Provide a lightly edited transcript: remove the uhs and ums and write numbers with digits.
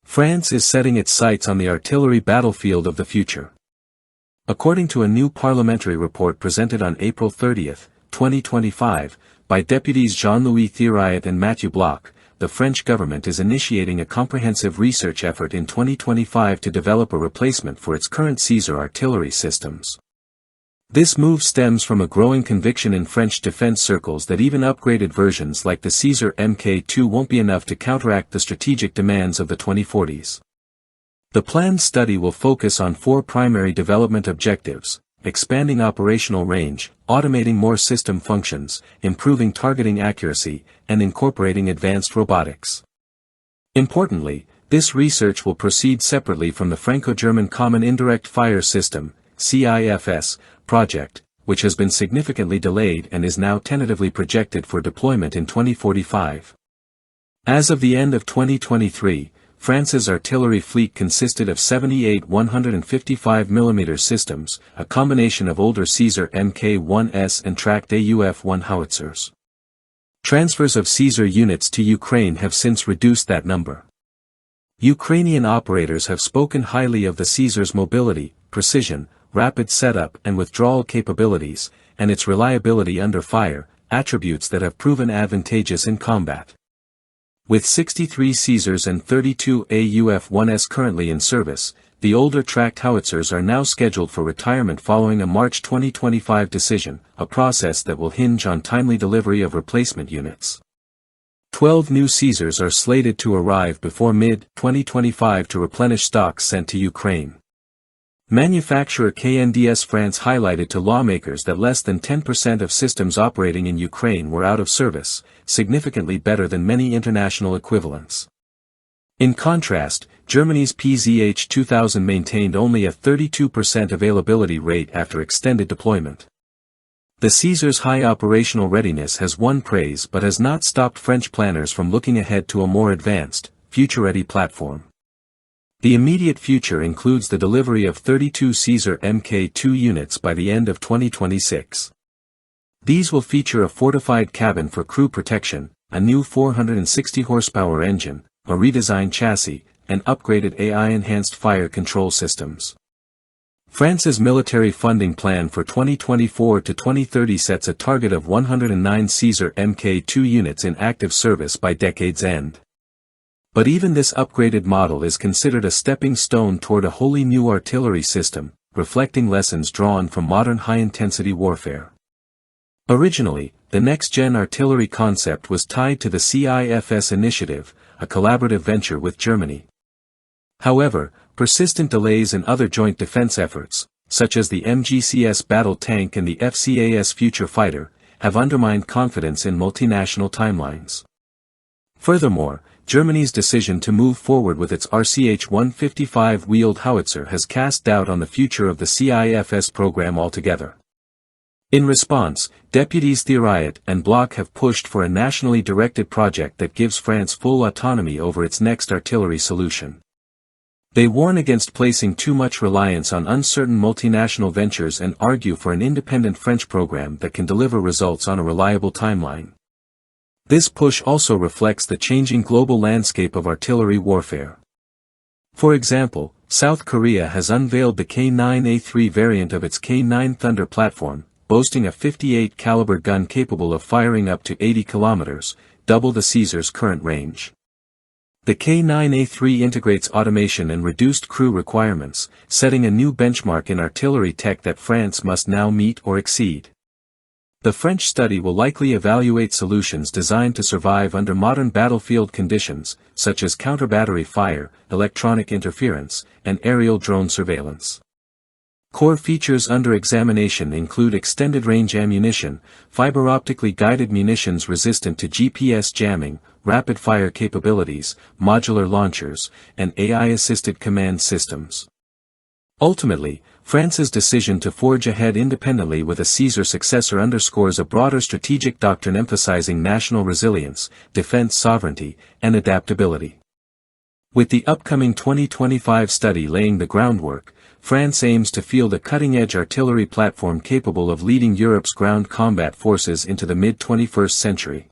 France is setting its sights on the artillery battlefield of the future. According to a new parliamentary report presented on April 30, 2025, by deputies Jean-Louis Thiriot and Mathieu Bloch, the French government is initiating a comprehensive research effort in 2025 to develop a replacement for its current Caesar artillery systems. This move stems from a growing conviction in French defense circles that even upgraded versions like the Caesar Mk2 won't be enough to counteract the strategic demands of the 2040s. The planned study will focus on four primary development objectives: expanding operational range, automating more system functions, improving targeting accuracy, and incorporating advanced robotics. Importantly, this research will proceed separately from the Franco-German Common Indirect Fire System (CIFS) project, which has been significantly delayed and is now tentatively projected for deployment in 2045. As of the end of 2023, France's artillery fleet consisted of 78 155mm systems, a combination of older Caesar Mk1S and tracked AUF-1 howitzers. Transfers of Caesar units to Ukraine have since reduced that number. Ukrainian operators have spoken highly of the Caesar's mobility, precision, rapid setup and withdrawal capabilities, and its reliability under fire, attributes that have proven advantageous in combat. With 63 Caesars and 32 AUF-1S currently in service, the older tracked howitzers are now scheduled for retirement following a March 2025 decision, a process that will hinge on timely delivery of replacement units. 12 new Caesars are slated to arrive before mid-2025 to replenish stocks sent to Ukraine. Manufacturer KNDS France highlighted to lawmakers that less than 10% of systems operating in Ukraine were out of service, significantly better than many international equivalents. In contrast, Germany's PZH 2000 maintained only a 32% availability rate after extended deployment. The Caesar's high operational readiness has won praise but has not stopped French planners from looking ahead to a more advanced, future-ready platform. The immediate future includes the delivery of 32 Caesar Mk2 units by the end of 2026. These will feature a fortified cabin for crew protection, a new 460 horsepower engine, a redesigned chassis, and upgraded AI-enhanced fire control systems. France's military funding plan for 2024 to 2030 sets a target of 109 Caesar Mk2 units in active service by decade's end. But even this upgraded model is considered a stepping stone toward a wholly new artillery system, reflecting lessons drawn from modern high-intensity warfare. Originally, the next-gen artillery concept was tied to the CIFS initiative, a collaborative venture with Germany. However, persistent delays in other joint defense efforts, such as the MGCS battle tank and the FCAS future fighter, have undermined confidence in multinational timelines. Furthermore, Germany's decision to move forward with its RCH-155 wheeled howitzer has cast doubt on the future of the CIFS program altogether. In response, deputies Thiriot and Bloch have pushed for a nationally directed project that gives France full autonomy over its next artillery solution. They warn against placing too much reliance on uncertain multinational ventures and argue for an independent French program that can deliver results on a reliable timeline. This push also reflects the changing global landscape of artillery warfare. For example, South Korea has unveiled the K9A3 variant of its K9 Thunder platform, boasting a 58 caliber gun capable of firing up to 80 kilometers, double the Caesar's current range. The K9A3 integrates automation and reduced crew requirements, setting a new benchmark in artillery tech that France must now meet or exceed. The French study will likely evaluate solutions designed to survive under modern battlefield conditions, such as counter-battery fire, electronic interference, and aerial drone surveillance. Core features under examination include extended-range ammunition, fiber-optically guided munitions resistant to GPS jamming, rapid-fire capabilities, modular launchers, and AI-assisted command systems. Ultimately, France's decision to forge ahead independently with a Caesar successor underscores a broader strategic doctrine emphasizing national resilience, defense sovereignty, and adaptability. With the upcoming 2025 study laying the groundwork, France aims to field a cutting-edge artillery platform capable of leading Europe's ground combat forces into the mid-21st century.